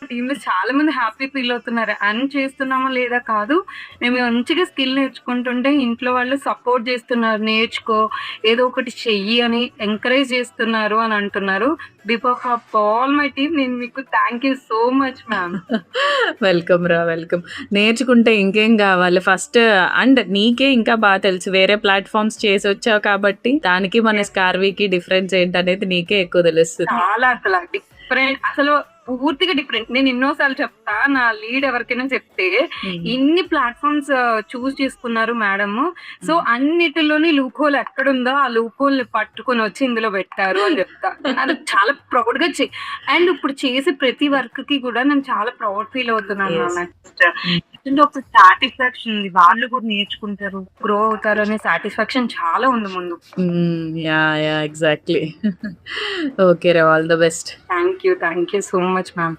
టీమ్‌లో చాలా మంది హ్యాపీ ఫీల్ అవుతున్నారు. ఎర్న్ చేస్తున్నామా లేదా కాదు. మేము మంచిగా స్కిల్ నేర్చుకుంటుంటే ఇంట్లో వాళ్ళు సపోర్ట్ చేస్తున్నారు. నేర్చుకో, ఏదో ఒకటి చెయ్యి అని ఎంకరేజ్ చేస్తున్నారు అని అంటున్నారు. Behalf of all my team నేను మీకు thank you so much ma'am. Welcome రా, వెల్కమ్. నేర్చుకుంటే ఇంకేం కావాలి ఫస్ట్. అండ్ నీకే ఇంకా బాగా తెలుసు, వేరే ప్లాట్ఫామ్స్ చేసి వచ్చావు కాబట్టి దానికి మన స్కార్వీకి డిఫరెన్స్ ఏంటనేది నీకే ఎక్కువ తెలుస్తుంది. చాలా అసల డిఫరెంట్. అసలు పూర్తిగా డిఫరెంట్. నేను ఎన్నో సార్లు చెప్తా. నా లీడ్ ఎవరికైనా చెప్తే, ఇన్ని ప్లాట్‌ఫార్మ్స్ చూజ్ చేసుకున్నారు మేడము. సో, అన్నిటిలోని లూప్ హోల్ ఎక్కడుందో ఆ లూప్ హోల్‌ని పట్టుకొనొచ్చి ఇందులో పెట్టారు అని చెప్తా. అది చాలా ప్రౌడ్‌గా అండ్ ఇప్పుడు చేసే ప్రతి వర్క్‌కి కూడా నేను చాలా ప్రౌడ్ ఫీల్ అవుతున్నాను Yes. మ్యామ్. నెక్స్ట్ ఒక సాటిస్ఫాక్షన్ ఉంది. వాళ్ళు కూడా నేర్చుకుంటారు, గ్రో అవుతారు అనే సాటిస్ఫాక్షన్ చాలా ఉంది ముందు. Yeah exactly. ఓకే రా, all the best. Thank you so much ma'am.